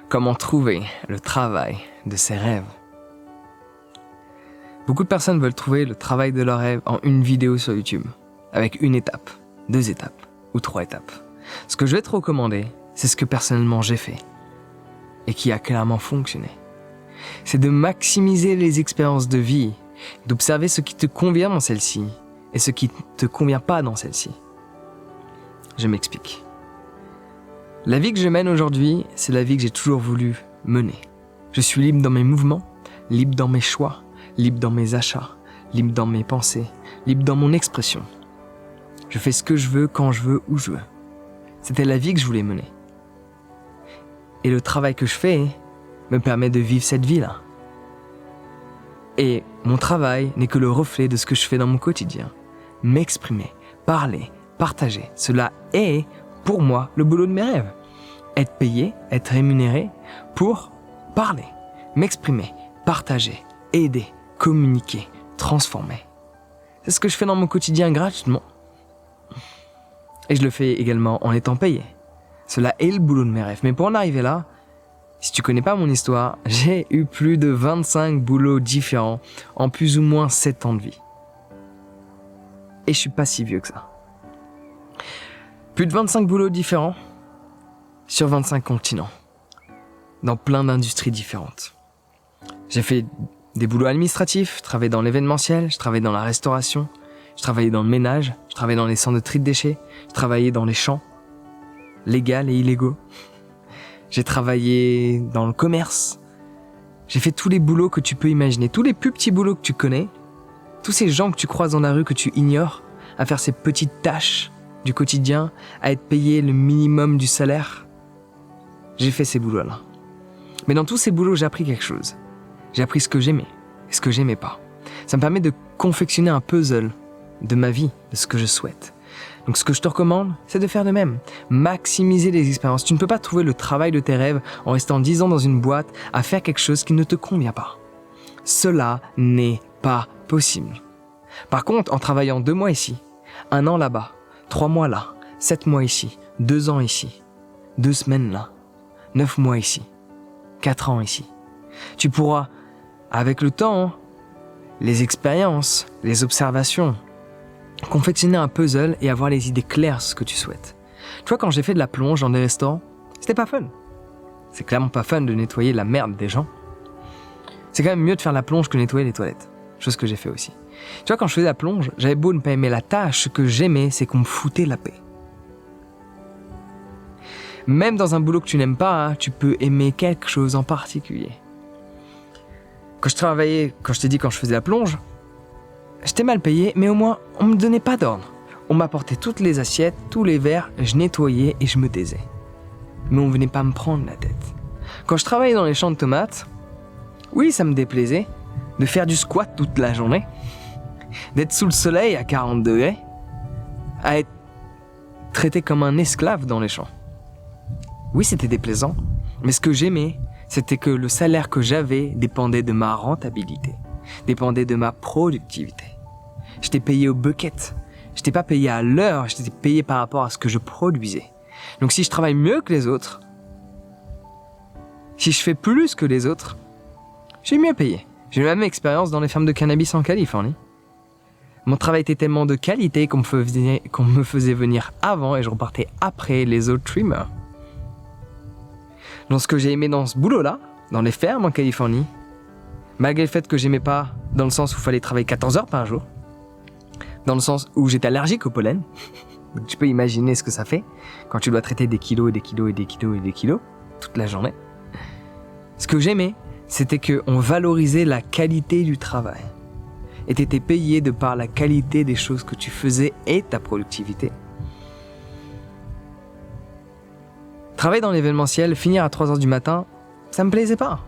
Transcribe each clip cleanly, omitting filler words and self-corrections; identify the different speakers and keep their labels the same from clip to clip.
Speaker 1: Comment trouver le travail de ses rêves? Beaucoup de personnes veulent trouver le travail de leurs rêves en une vidéo sur YouTube, avec une étape, 2 étapes ou 3 étapes. Ce que je vais te recommander, c'est ce que personnellement j'ai fait et qui a clairement fonctionné. C'est de maximiser les expériences de vie, d'observer ce qui te convient dans celle-ci et ce qui ne te convient pas dans celle-ci. Je m'explique. La vie que je mène aujourd'hui, c'est la vie que j'ai toujours voulu mener. Je suis libre dans mes mouvements, libre dans mes choix, libre dans mes achats, libre dans mes pensées, libre dans mon expression. Je fais ce que je veux, quand je veux, où je veux. C'était la vie que je voulais mener. Et le travail que je fais me permet de vivre cette vie-là. Et mon travail n'est que le reflet de ce que je fais dans mon quotidien. M'exprimer, parler, partager, cela est, pour moi, le boulot de mes rêves. Être payé, être rémunéré pour parler, m'exprimer, partager, aider, communiquer, transformer. C'est ce que je fais dans mon quotidien gratuitement. Et je le fais également en étant payé. Cela est le boulot de mes rêves. Mais pour en arriver là, si tu connais pas mon histoire, j'ai eu plus de 25 boulots différents en plus ou moins 7 ans de vie. Et je suis pas si vieux que ça. Plus de 25 boulots différents sur 25 continents, dans plein d'industries différentes. J'ai fait des boulots administratifs, je travaillais dans l'événementiel, je travaillais dans la restauration, je travaillais dans le ménage, je travaillais dans les centres de tri de déchets, je travaillais dans les champs, légaux et illégaux. J'ai travaillé dans le commerce. J'ai fait tous les boulots que tu peux imaginer, tous les plus petits boulots que tu connais, tous ces gens que tu croises dans la rue que tu ignores, à faire ces petites tâches du quotidien, à être payé le minimum du salaire. J'ai fait ces boulots-là. Mais dans tous ces boulots, j'ai appris quelque chose. J'ai appris ce que j'aimais et ce que j'aimais pas. Ça me permet de confectionner un puzzle de ma vie, de ce que je souhaite. Donc ce que je te recommande, c'est de faire de même. Maximiser les expériences. Tu ne peux pas trouver le travail de tes rêves en restant 10 ans dans une boîte à faire quelque chose qui ne te convient pas. Cela n'est pas possible. Par contre, en travaillant 2 mois ici, 1 an là-bas, 3 mois là, 7 mois ici, 2 ans ici, 2 semaines là, 9 mois ici, 4 ans ici, tu pourras, avec le temps, les expériences, les observations, confectionner un puzzle et avoir les idées claires sur ce que tu souhaites. Tu vois, quand j'ai fait de la plonge dans des restaurants, c'était pas fun. C'est clairement pas fun de nettoyer la merde des gens. C'est quand même mieux de faire la plonge que nettoyer les toilettes. Chose que j'ai fait aussi. Tu vois, quand je faisais la plonge, j'avais beau ne pas aimer la tâche, ce que j'aimais, c'est qu'on me foutait la paix. Même dans un boulot que tu n'aimes pas, tu peux aimer quelque chose en particulier. Quand je t'ai dit quand je faisais la plonge, j'étais mal payé, mais au moins, on me donnait pas d'ordre. On m'apportait toutes les assiettes, tous les verres, je nettoyais et je me taisais. Mais on venait pas me prendre la tête. Quand je travaillais dans les champs de tomates, oui, ça me déplaisait de faire du squat toute la journée, d'être sous le soleil à 40 degrés, à être traité comme un esclave dans les champs. Oui, c'était déplaisant, mais ce que j'aimais, c'était que le salaire que j'avais dépendait de ma rentabilité, dépendait de ma productivité. J'étais payé au bucket, j'étais pas payé à l'heure, j'étais payé par rapport à ce que je produisais. Donc si je travaille mieux que les autres, si je fais plus que les autres, je suis mieux payé. J'ai eu la même expérience dans les fermes de cannabis en Californie. Mon travail était tellement de qualité qu'on me faisait venir avant et je repartais après les autres trimmers. Donc ce que j'ai aimé dans ce boulot-là, dans les fermes en Californie, malgré le fait que j'aimais pas dans le sens où il fallait travailler 14 heures par jour, dans le sens où j'étais allergique au pollen, donc tu peux imaginer ce que ça fait quand tu dois traiter des kilos et des kilos et des kilos et des kilos toute la journée. Ce que j'aimais, c'était qu'on valorisait la qualité du travail et t'étais payé de par la qualité des choses que tu faisais et ta productivité. Travailler dans l'événementiel, finir à 3h du matin, ça me plaisait pas.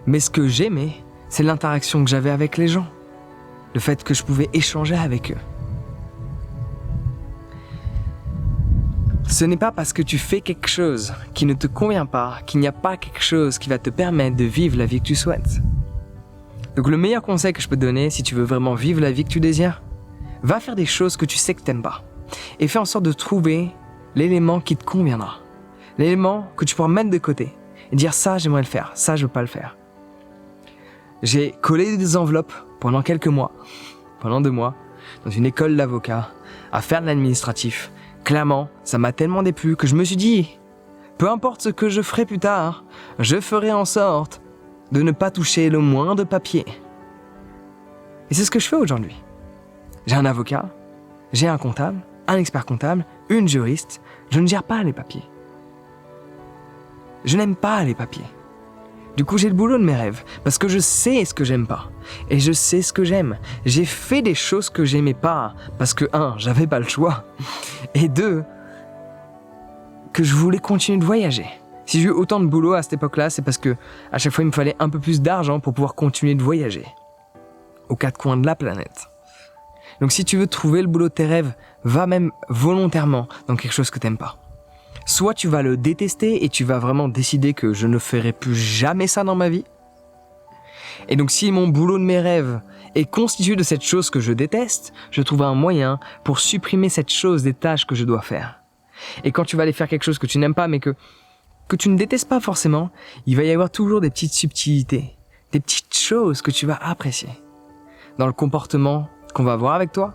Speaker 1: Mais ce que j'aimais, c'est l'interaction que j'avais avec les gens. Le fait que je pouvais échanger avec eux. Ce n'est pas parce que tu fais quelque chose qui ne te convient pas, qu'il n'y a pas quelque chose qui va te permettre de vivre la vie que tu souhaites. Donc le meilleur conseil que je peux te donner, si tu veux vraiment vivre la vie que tu désires, va faire des choses que tu sais que t'aimes pas. Et fais en sorte de trouver l'élément qui te conviendra. L'élément que tu pourras mettre de côté et dire ça, j'aimerais le faire, ça, je veux pas le faire. J'ai collé des enveloppes pendant quelques mois, pendant 2 mois, dans une école d'avocat, à faire de l'administratif. Clairement, ça m'a tellement déplu que je me suis dit, peu importe ce que je ferai plus tard, je ferai en sorte de ne pas toucher le moindre papier. Et c'est ce que je fais aujourd'hui. J'ai un avocat, j'ai un comptable, un expert comptable, une juriste. Je ne gère pas les papiers. Je n'aime pas les papiers. Du coup, j'ai le boulot de mes rêves, parce que je sais ce que j'aime pas, et je sais ce que j'aime. J'ai fait des choses que j'aimais pas, parce que 1, j'avais pas le choix, et 2, que je voulais continuer de voyager. Si j'ai eu autant de boulot à cette époque-là, c'est parce que à chaque fois, il me fallait un peu plus d'argent pour pouvoir continuer de voyager, aux 4 coins de la planète. Donc si tu veux trouver le boulot de tes rêves, va même volontairement dans quelque chose que t'aimes pas. Soit tu vas le détester et tu vas vraiment décider que je ne ferai plus jamais ça dans ma vie. Et donc si mon boulot de mes rêves est constitué de cette chose que je déteste, je trouve un moyen pour supprimer cette chose des tâches que je dois faire. Et quand tu vas aller faire quelque chose que tu n'aimes pas mais que tu ne détestes pas forcément, il va y avoir toujours des petites subtilités, des petites choses que tu vas apprécier. Dans le comportement qu'on va avoir avec toi,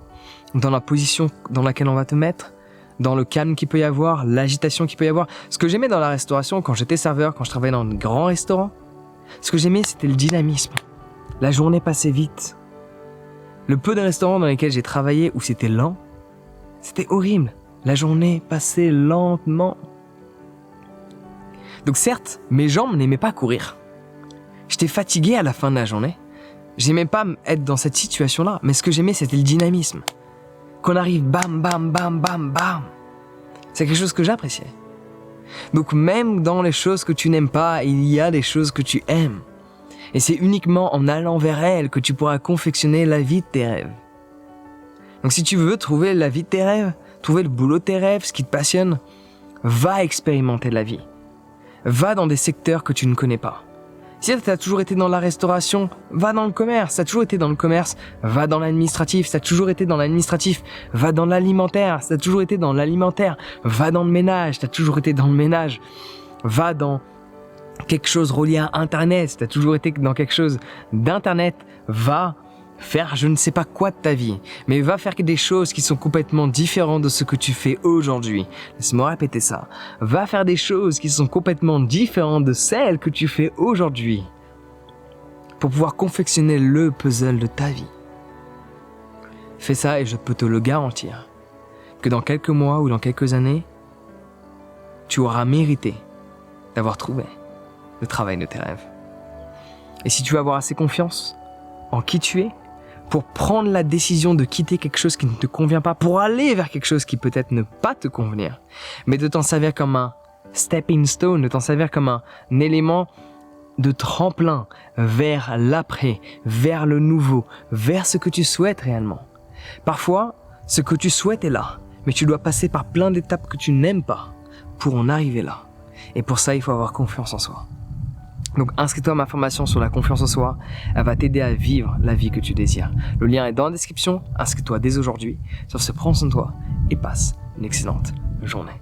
Speaker 1: dans la position dans laquelle on va te mettre, dans le calme qu'il peut y avoir, l'agitation qu'il peut y avoir. Ce que j'aimais dans la restauration, quand j'étais serveur, quand je travaillais dans un grand restaurant, ce que j'aimais, c'était le dynamisme. La journée passait vite. Le peu de restaurants dans lesquels j'ai travaillé où c'était lent, c'était horrible. La journée passait lentement. Donc certes, mes jambes n'aimaient pas courir. J'étais fatigué à la fin de la journée. J'aimais pas être dans cette situation-là, mais ce que j'aimais, c'était le dynamisme. Qu'on arrive bam, bam, bam, bam, bam. C'est quelque chose que j'appréciais. Donc même dans les choses que tu n'aimes pas, il y a des choses que tu aimes. Et c'est uniquement en allant vers elles que tu pourras confectionner la vie de tes rêves. Donc si tu veux trouver la vie de tes rêves, trouver le boulot de tes rêves, ce qui te passionne, va expérimenter la vie. Va dans des secteurs que tu ne connais pas. Si tu as toujours été dans la restauration, va dans le commerce. Si tu as toujours été dans le commerce, va dans l'administratif. Si tu as toujours été dans l'administratif, va dans l'alimentaire. Si tu as toujours été dans l'alimentaire, va dans le ménage. Si tu as toujours été dans le ménage, va dans quelque chose relié à Internet. Si tu as toujours été dans quelque chose d'Internet, va faire je ne sais pas quoi de ta vie, mais va faire des choses qui sont complètement différentes de ce que tu fais aujourd'hui. Laisse-moi répéter ça. Va faire des choses qui sont complètement différentes de celles que tu fais aujourd'hui pour pouvoir confectionner le puzzle de ta vie. Fais ça et je peux te le garantir que dans quelques mois ou dans quelques années, tu auras mérité d'avoir trouvé le travail de tes rêves. Et si tu veux avoir assez confiance en qui tu es, pour prendre la décision de quitter quelque chose qui ne te convient pas, pour aller vers quelque chose qui peut-être ne pas te convenir, mais de t'en servir comme un stepping stone, de t'en servir comme un élément de tremplin vers l'après, vers le nouveau, vers ce que tu souhaites réellement. Parfois, ce que tu souhaites est là, mais tu dois passer par plein d'étapes que tu n'aimes pas pour en arriver là. Et pour ça, il faut avoir confiance en soi. Donc inscris-toi à ma formation sur la confiance en soi, elle va t'aider à vivre la vie que tu désires. Le lien est dans la description, inscris-toi dès aujourd'hui. Sur ce, prends soin de toi et passe une excellente journée.